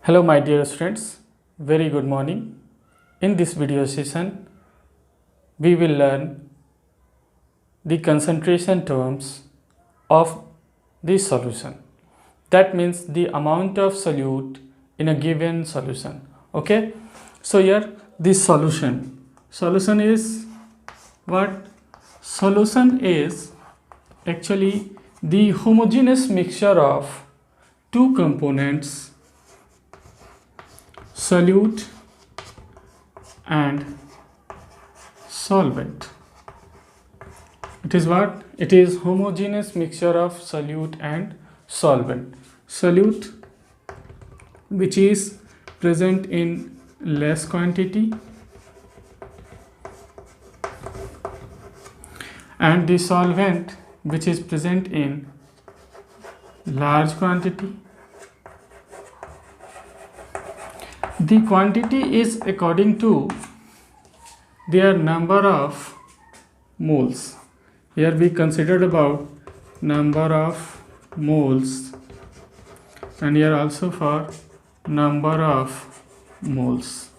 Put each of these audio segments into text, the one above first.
Hello my dear students, very good morning. In this video session, we will learn the concentration terms of the solution. That means the amount of solute in a given solution. Okay, so here this solution is what? Solution is actually the homogeneous mixture of two components, solute and solvent. It is what? It is homogeneous mixture of solute and solvent. Solute which is present in less quantity and the solvent which is present in large quantity. The quantity is according to their number of moles. Here we considered about number of moles and here also for number of moles.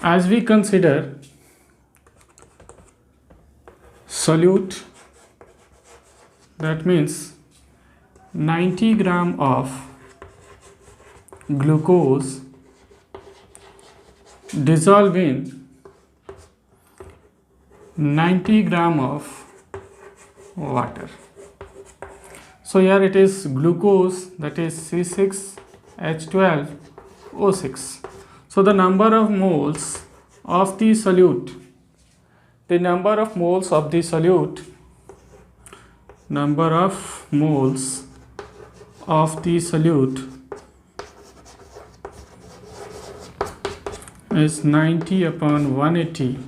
As we consider solute, that means 90 gram of glucose dissolve in 90 gram of water. So here it is glucose, that is C6H12O6. So the number of moles of the solute, is 90 upon 180,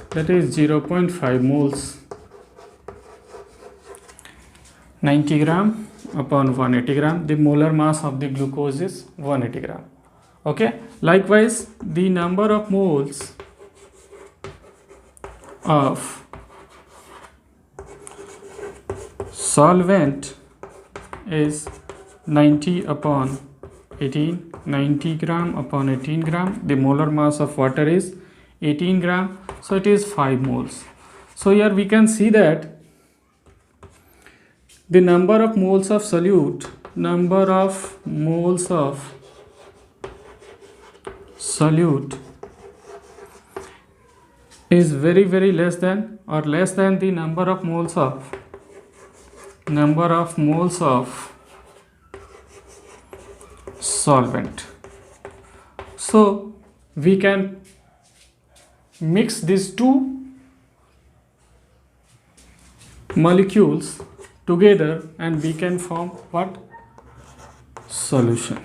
that is 0.5 moles. 90 gram upon 180 gram, the molar mass of the glucose is 180 gram. Okay, likewise the number of moles of solvent is 90 upon 18, 90 gram upon 18 gram. The molar mass of water is 18 gram, so it is 5 moles. So here we can see that the number of moles of solute, is very less than the number of moles of solvent. So we can mix these two molecules together and we can form what? Solution.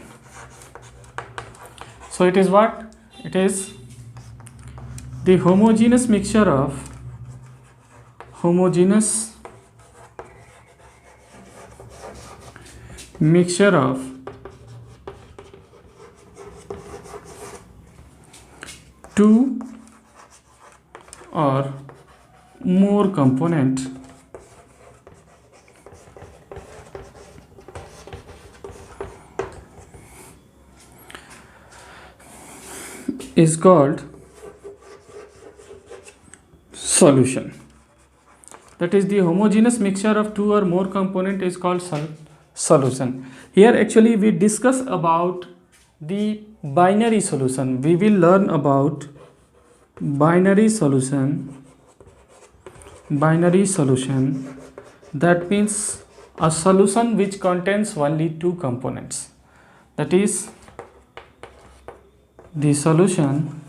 So it is what? It is the homogeneous mixture of two or more component is called solution. That is, the homogeneous mixture of two or more component is called solution. Here actually we discuss about the binary solution. We will learn about binary solution. That means a solution which contains only two components. That is, the solution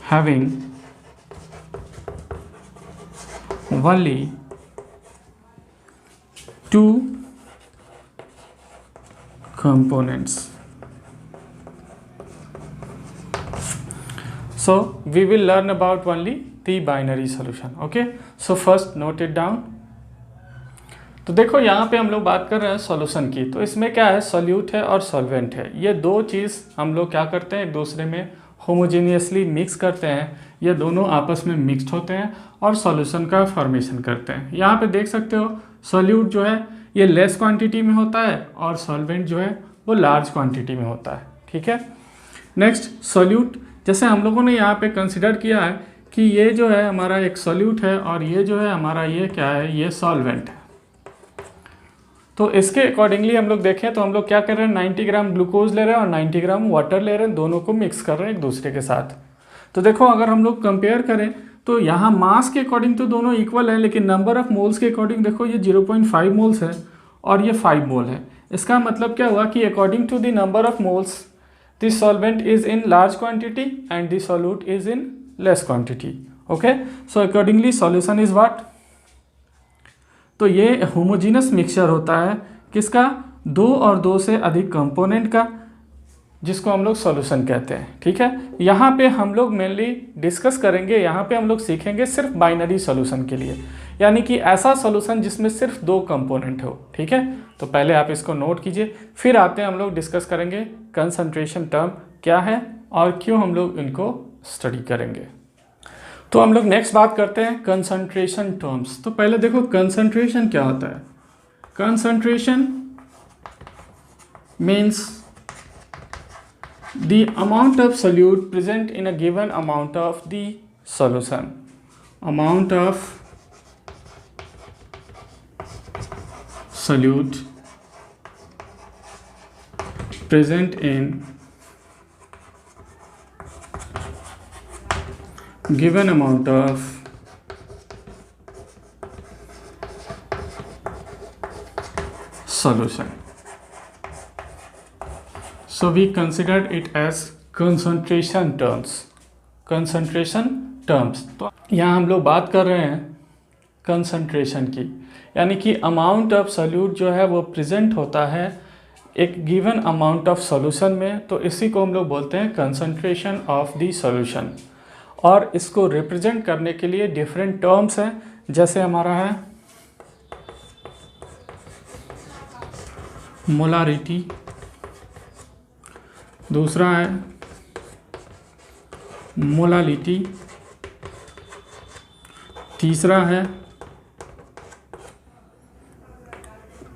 having only two components. So we will learn about only the binary solution. Okay, so first note it down. तो देखो यहाँ पे हम लोग बात कर रहे हैं सॉल्यूशन की, तो इसमें क्या है? सॉल्यूट है और सॉल्वेंट है। ये दो चीज़ हम लोग क्या करते हैं? एक दूसरे में होमोजेनियसली मिक्स करते हैं, ये दोनों आपस में मिक्स्ड होते हैं और सॉल्यूशन का फॉर्मेशन करते हैं। यहाँ पे देख सकते हो सॉल्यूट जो है ये लेस क्वांटिटी में होता है और सॉल्वेंट जो है वो लार्ज क्वांटिटी में होता है। ठीक है। नेक्स्ट सोल्यूट, जैसे हम लोगों ने यहाँ पे कंसिडर किया है कि ये जो है हमारा एक सोल्यूट है और ये जो है हमारा ये क्या है, ये सॉल्वेंट है। तो इसके अकॉर्डिंगली हम लोग देखें तो हम लोग क्या कर रहे हैं, 90 ग्राम ग्लूकोज ले रहे हैं और 90 ग्राम वाटर ले रहे हैं, दोनों को मिक्स कर रहे हैं एक दूसरे के साथ। तो देखो अगर हम लोग कंपेयर करें तो यहाँ मास के अकॉर्डिंग तो दोनों इक्वल है, लेकिन नंबर ऑफ मोल्स के अकॉर्डिंग देखो ये 0.5 मोल्स है और ये 5 मोल है। इसका मतलब क्या हुआ कि according to the number of moles this solvent is in large quantity and this solute is in less quantity. Okay, so accordingly solution is what. तो ये होमोजीनस मिक्सचर होता है किसका, 2 और 2 से अधिक कंपोनेंट का, जिसको हम लोग सॉल्यूशन कहते हैं। ठीक है, यहाँ पे हम लोग मेनली डिस्कस करेंगे, यहाँ पे हम लोग सीखेंगे सिर्फ बाइनरी सॉल्यूशन के लिए, यानी कि ऐसा सॉल्यूशन जिसमें सिर्फ 2 कंपोनेंट हो। ठीक है, तो पहले आप इसको नोट कीजिए, फिर आते हैं हम लोग डिस्कस करेंगे कंसंट्रेशन टर्म क्या है और क्यों हम लोग इनको स्टडी करेंगे। तो हम लोग नेक्स्ट बात करते हैं कंसंट्रेशन टर्म्स। तो पहले देखो कंसंट्रेशन क्या होता है। Concentration means the amount of solute present in a given amount of the solution, amount of solute present in given amount of solution. So we considered it as concentration terms. concentration terms, तो यहाँ हम लोग बात कर रहे हैं concentration की, यानी कि amount of solute जो है वो present होता है एक given amount of solution में, तो इसी को हम लोग बोलते हैं concentration of the solution। और इसको represent करने के लिए different terms हैं, जैसे हमारा है molarity, दूसरा है मोलालिटी, तीसरा है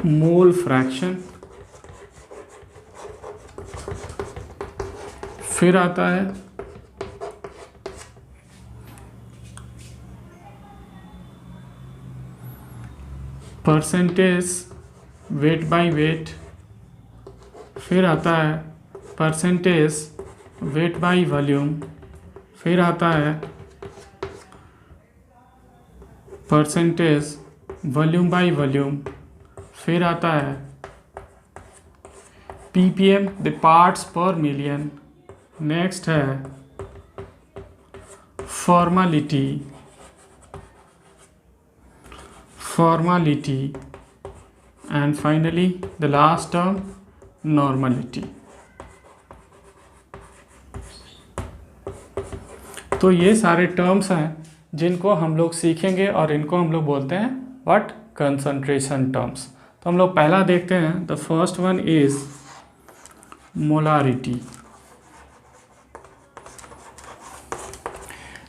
मोल फ्रैक्शन, फिर आता है परसेंटेज वेट बाय वेट, फिर आता है परसेंटेज वेट बाय वॉल्यूम, फिर आता है परसेंटेज वॉल्यूम बाय वॉल्यूम, फिर आता है ppm द पार्ट्स पर मिलियन, नेक्स्ट है formality and finally the last term normality. तो ये सारे टर्म्स हैं जिनको हम लोग सीखेंगे और इनको हम लोग बोलते हैं व्हाट, कंसंट्रेशन टर्म्स। तो हम लोग पहला देखते हैं, the first one is molarity.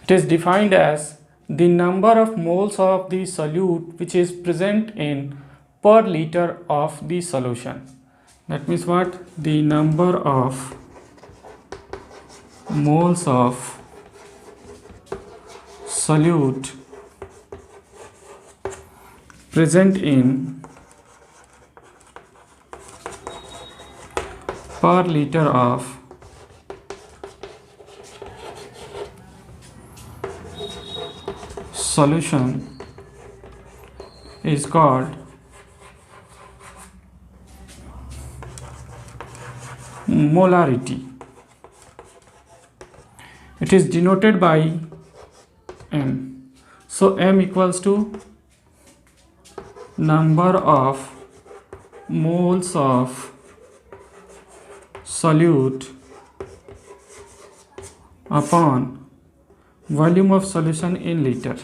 It is defined as the number of moles of the solute which is present in per litre of the solution. That means what, the number of moles of solute present in per liter of solution is called molarity. It is denoted by m. So m equals to number of moles of solute upon volume of solution in litre.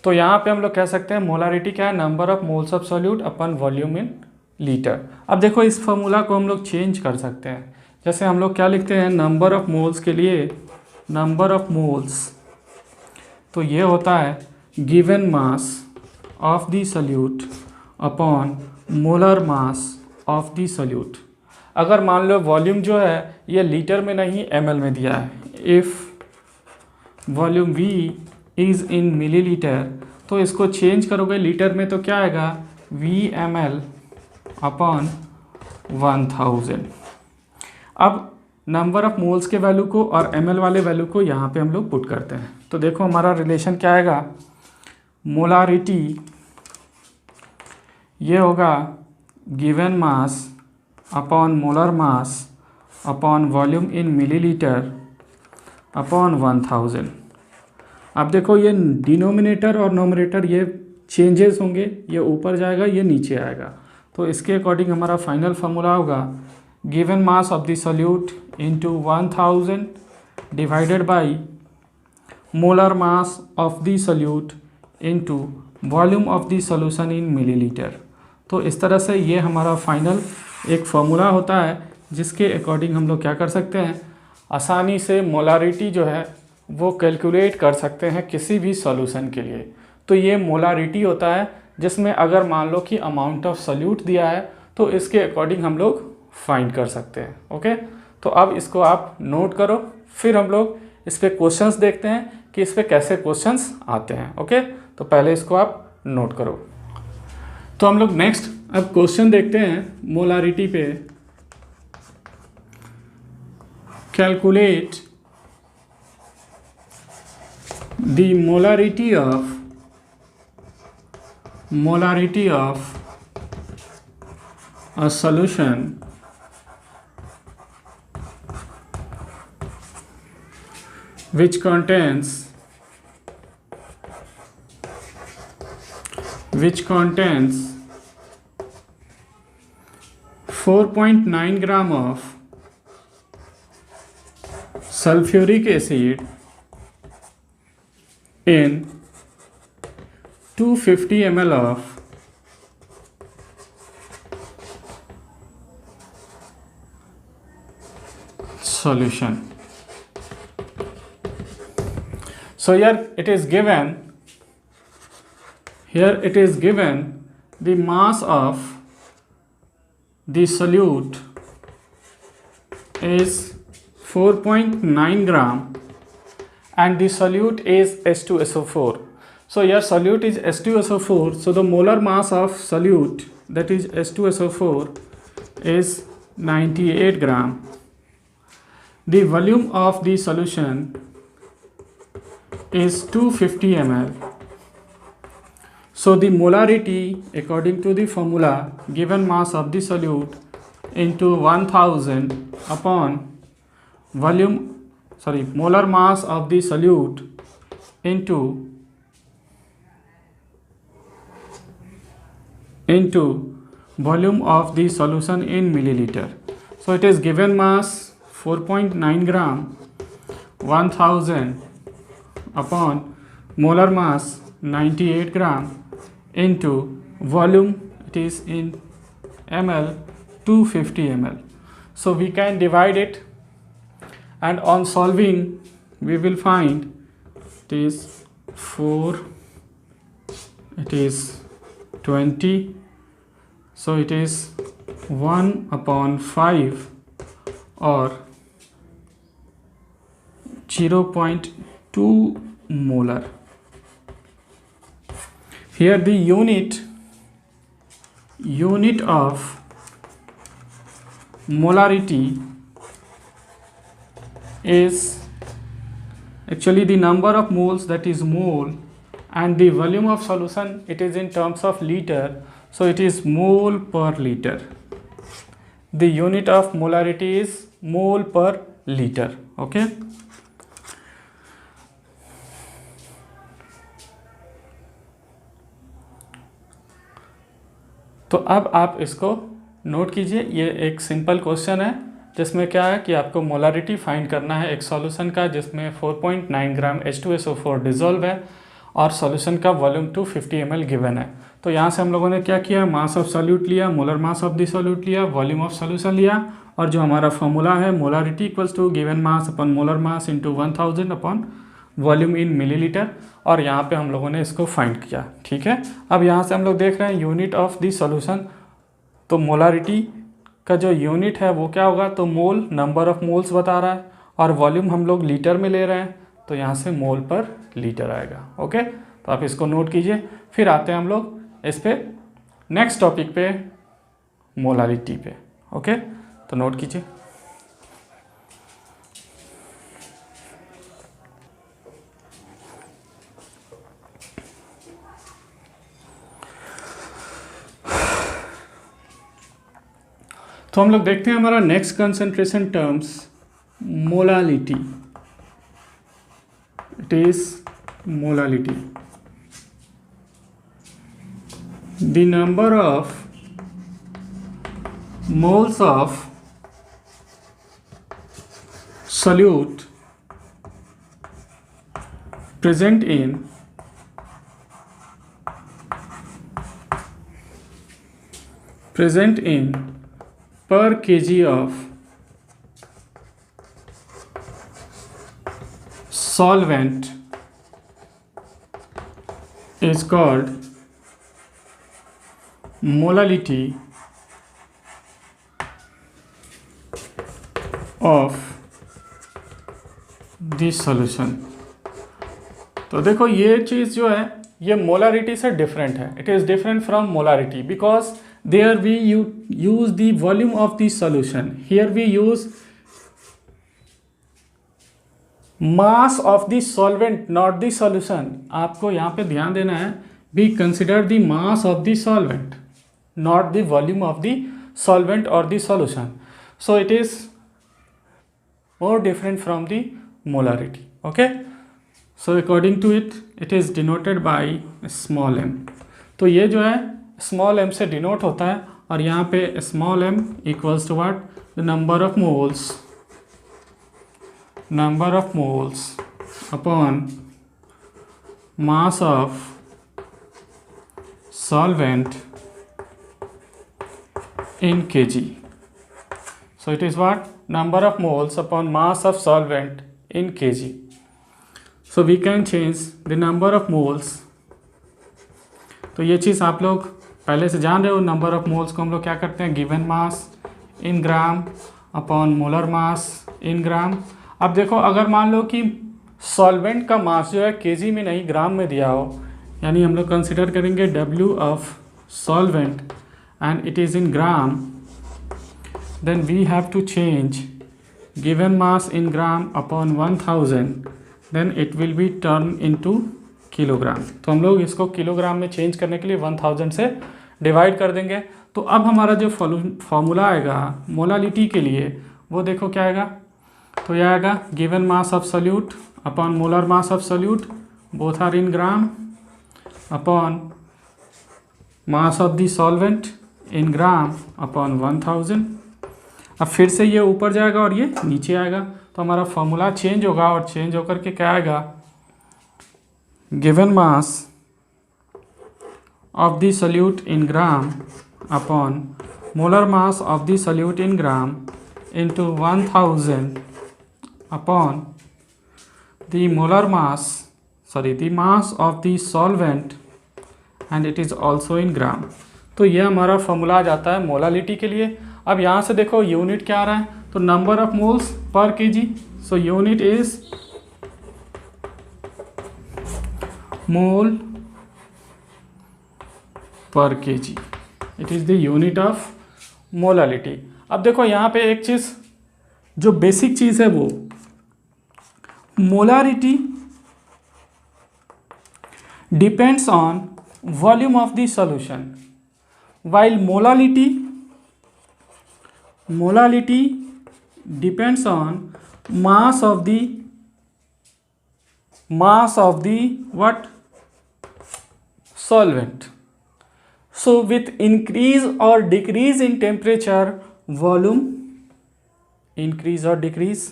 तो यहाँ पे हम लोग कह सकते हैं molarity क्या है, number of moles of solute upon volume in litre. अब देखो इस फॉर्मूला को हम लोग चेंज कर सकते हैं, जैसे हम लोग क्या लिखते हैं, नंबर ऑफ मोल्स के लिए नंबर ऑफ मोल्स, तो ये होता है given mass of the solute upon molar mass of the solute. अगर मान लो वॉल्यूम जो है ये लीटर में नहीं ml में दिया है, if volume V is in millilitre, तो इसको चेंज करोगे लीटर में तो क्या आएगा, VmL अपॉन 1000। अब नंबर ऑफ मोल्स के वैल्यू को और ml वाले वैल्यू को यहाँ पे हम लोग पुट करते हैं, तो देखो हमारा रिलेशन क्या आएगा, मोलारिटी ये होगा given mass upon molar mass upon volume in millilitre upon 1000। अब देखो ये डिनोमिनेटर और नोमिनेटर ये चेंजेस होंगे, ये ऊपर जाएगा ये नीचे आएगा, तो इसके अकॉर्डिंग हमारा फाइनल फार्मूला होगा given mass of the solute into 1000 divided by molar mass of the solute into volume of the solution in millilitre. तो इस तरह से ये हमारा फाइनल एक फार्मूला होता है जिसके अकॉर्डिंग हम लोग क्या कर सकते हैं, आसानी से मोलारिटी जो है वो कैलकुलेट कर सकते हैं किसी भी सॉल्यूशन के लिए। तो ये मोलारिटी होता है जिसमें अगर मान लो कि अमाउंट ऑफ सॉल्यूट दिया है तो इसके अकॉर्डिंग हम लोग फाइंड कर सकते हैं। ओके, तो अब इसको आप नोट करो, फिर हम लोग इस पर क्वेश्चंस देखते हैं कि इस पर कैसे क्वेश्चंस आते हैं। ओके, तो पहले इसको आप नोट करो। तो हम लोग नेक्स्ट अब क्वेश्चन देखते हैं मोलारिटी पे। Calculate the molarity of a solution which contains 4.9 gram of sulfuric acid in 250 ml of solution. So here it is given the mass of the solute is 4.9 gram and the solute is H2SO4. So here solute is H2SO4, so the molar mass of solute, that is H2SO4, is 98 gram. The volume of the solution is 250 ml. So the molarity according to the formula, given mass of the solute into 1000 upon molar mass of the solute into volume of the solution in milliliter. So it is given mass 4.9 gram, 1000 upon molar mass 98 gram into volume, it is in ml, 250 ml. So we can divide it, and on solving we will find it is 4, it is 20, so it is 1 upon 5 or 0.2 molar. Here the unit of molarity is actually the number of moles, that is mole, and the volume of solution, it is in terms of liter, so it is mole per liter. The unit of molarity is mole per liter. Okay, तो अब आप इसको note कीजिए। ये एक simple question है जिसमें क्या है कि आपको मोलारिटी फाइंड करना है एक सॉल्यूशन का जिसमें 4.9 ग्राम H2SO4 डिजोल्व है और सॉल्यूशन का वॉल्यूम 250 ml गिवन है। तो यहाँ से हम लोगों ने क्या किया, मास ऑफ सॉल्यूट लिया, molar mass of the solute लिया, वॉल्यूम ऑफ सॉल्यूशन लिया, और जो हमारा फॉर्मूला है molarity equals to given mass upon molar mass into 1000 upon volume in millilitre, और यहाँ पे हम लोगों ने इसको फाइंड किया। ठीक है, अब यहाँ से हम लोग देख रहे हैं यूनिट ऑफ द सॉल्यूशन, तो मोलारिटी का जो यूनिट है वो क्या होगा, तो मोल, नंबर ऑफ मोल्स बता रहा है, और वॉल्यूम हम लोग लीटर में ले रहे हैं, तो यहाँ से मोल पर लीटर आएगा। ओके, तो आप इसको नोट कीजिए। फिर आते हैं हम लोग इस पे नेक्स्ट टॉपिक पे, मोलारिटी पे। ओके, तो नोट कीजिए। तो हम लोग देखते हैं हमारा next concentration terms, molality. It is molality, the number of moles of solute present in per kg of solvent is called molality of this solution. तो देखो ये चीज़ जो है ये मोलारिटी से डिफरेंट है। It is different from molarity because there we use the volume of the solution, here we use mass of the solvent, not the solution. आपको यहाँ पे ध्यान देना है, we consider the mass of the solvent, not the volume of the solvent और the solution. So it is more different from the molarity. Okay, so according to it, it is denoted by small m. तो ये जो है small m से denote होता है, और यहाँ पे small m equals to what, the number of moles upon mass of solvent in kg. So it is what, number of moles upon mass of solvent in kg. So we can change the number of moles. तो ये चीज़ आप लोग पहले से जान रहे हो, number of moles को हम लोग क्या करते हैं, गिवन मास इन ग्राम अपॉन मोलर मास इन ग्राम। अब देखो अगर मान लो कि सॉल्वेंट का मास जो है केजी में नहीं ग्राम में दिया हो, यानी हम लोग कंसिडर करेंगे W of solvent and it is in gram, then we have to change given mass in gram upon 1000, then it will be turned into kilogram. तो हम लोग इसको किलोग्राम में चेंज करने के लिए 1000 से डिवाइड कर देंगे। तो अब हमारा जो फॉर्मूला आएगा मोलालिटी के लिए वो देखो क्या आएगा, तो यह आएगा given mass of solute upon molar mass of solute, both are in gram, upon mass of the solvent in gram upon 1000। अब फिर से ये ऊपर जाएगा और ये नीचे आएगा, तो हमारा फॉर्मूला चेंज होगा, और चेंज होकर के क्या आएगा, given mass of the solute in gram upon molar mass of the solute in gram into 1000 upon the molar mass, the mass of the solvent and it is also in gram. तो ये हमारा formula आ जाता है molality के लिए। अब यहाँ से देखो यूनिट क्या आ रहा है, तो number of moles per KG. So unit is mole per KG, it is the unit of molality. अब देखो यहाँ पे एक चीज़ जो बेसिक चीज़ है वो molarity depends on volume of the solution, while molality depends on mass of the what, solvent. So with increase or decrease in temperature, volume increase or decrease.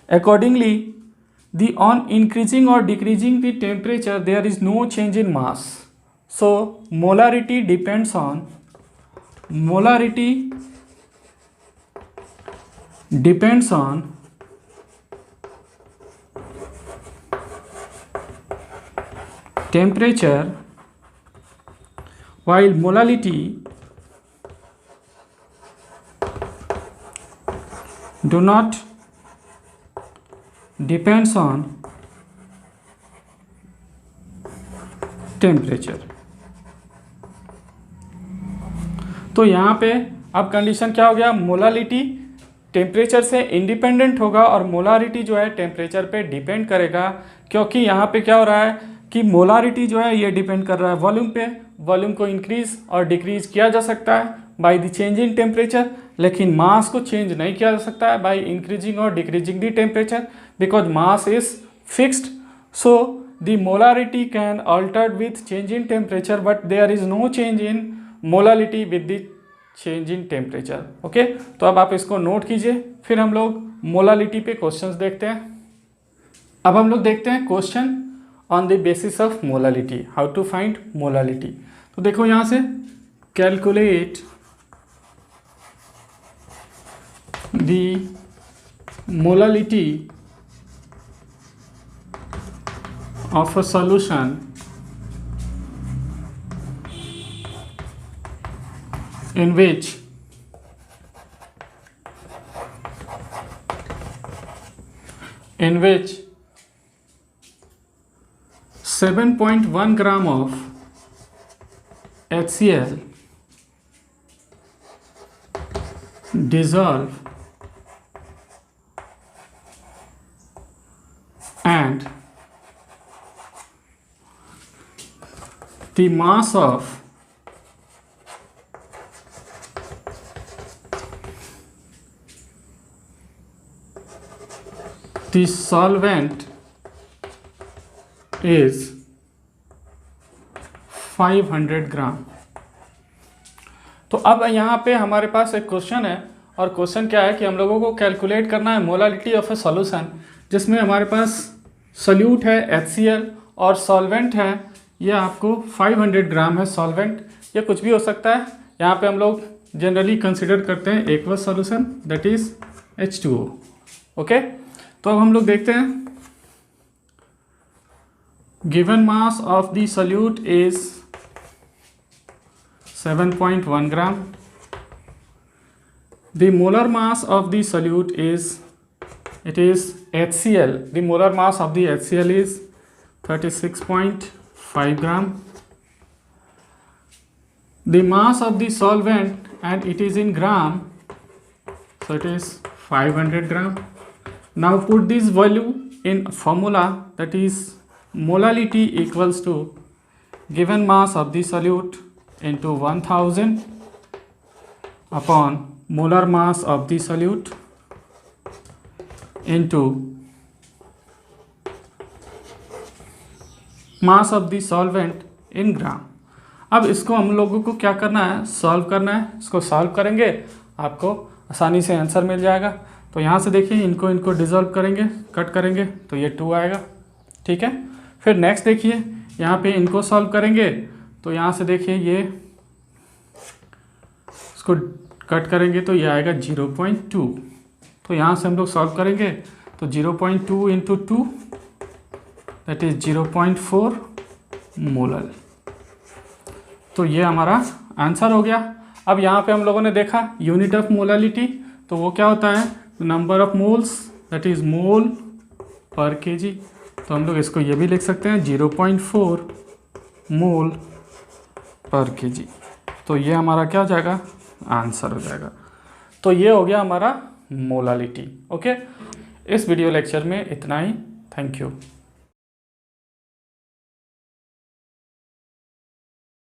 Accordingly, on increasing or decreasing the temperature, there is no change in mass. So molarity depends on temperature while molality do not depends on temperature। तो यहाँ पे अब condition क्या हो गया, molality temperature से independent होगा और मोलारिटी जो है टेम्परेचर पे डिपेंड करेगा, क्योंकि यहाँ पे क्या हो रहा है कि मोलारिटी जो है ये डिपेंड कर रहा है वॉल्यूम पे। वॉल्यूम को इंक्रीज और डिक्रीज किया जा सकता है by the change in temperature, लेकिन मास को चेंज नहीं किया जा सकता है बाय इंक्रीजिंग और decreasing the temperature, because mass is fixed. So the molarity can altered with change in temperature, but there is no change in molality with the change in temperature. Okay, तो अब आप इसको note कीजिए, फिर हम लोग molality पे questions देखते हैं। अब हम लोग देखते हैं question on the basis of molality, how to find molality. तो देखो यहाँ से, calculate the molality of a solution in which in which 7.1 gram of HCl dissolve and the mass of the solvent is 500 ग्राम। तो अब यहाँ पे हमारे पास एक क्वेश्चन है, और क्वेश्चन क्या है कि हम लोगों को कैलकुलेट करना है मोलालिटी ऑफ ए सॉल्यूशन, जिसमें हमारे पास सोल्यूट है HCl और सॉल्वेंट है, ये आपको 500 ग्राम है सॉल्वेंट, ये कुछ भी हो सकता है। यहाँ पे हम लोग जनरली कंसिडर करते हैं aqueous solution, that is H2O। Okay, तो अब हम लोग देखते हैं, given mass of the solute is 7.1 gram, the molar mass of the solute is, it is HCl, the molar mass of the HCl is 36.5 gram, the mass of the solvent and it is in gram, so it is 500 gram. Now put this value in formula, that is molality equals to given mass of the solute into 1000 upon molar mass of the solute into mass of the solvent in gram। अब इसको हम लोगों को क्या करना है, solve करना है। इसको सॉल्व करेंगे आपको आसानी से आंसर मिल जाएगा। तो यहाँ से देखिए, इनको डिसॉल्व करेंगे, कट करेंगे तो ये 2 आएगा, ठीक है। फिर नेक्स्ट देखिए, यहाँ पे इनको सॉल्व करेंगे तो यहाँ से देखिए ये इसको कट करेंगे तो ये आएगा 0.2। तो यहाँ से हम लोग सॉल्व करेंगे तो 0.2 इंटू 2 दैट इज 0.4 मोलर। तो ये हमारा आंसर हो गया। अब यहाँ पे हम लोगों ने देखा यूनिट ऑफ मोलालिटी, तो वो क्या होता है, number of moles that is mole per KG. तो हम लोग इसको ये भी लिख सकते हैं 0.4 मोल पर केजी। तो ये हमारा क्या हो जाएगा, आंसर हो जाएगा। तो ये हो गया हमारा मोलालिटी। ओके, इस वीडियो लेक्चर में इतना ही। Thank you.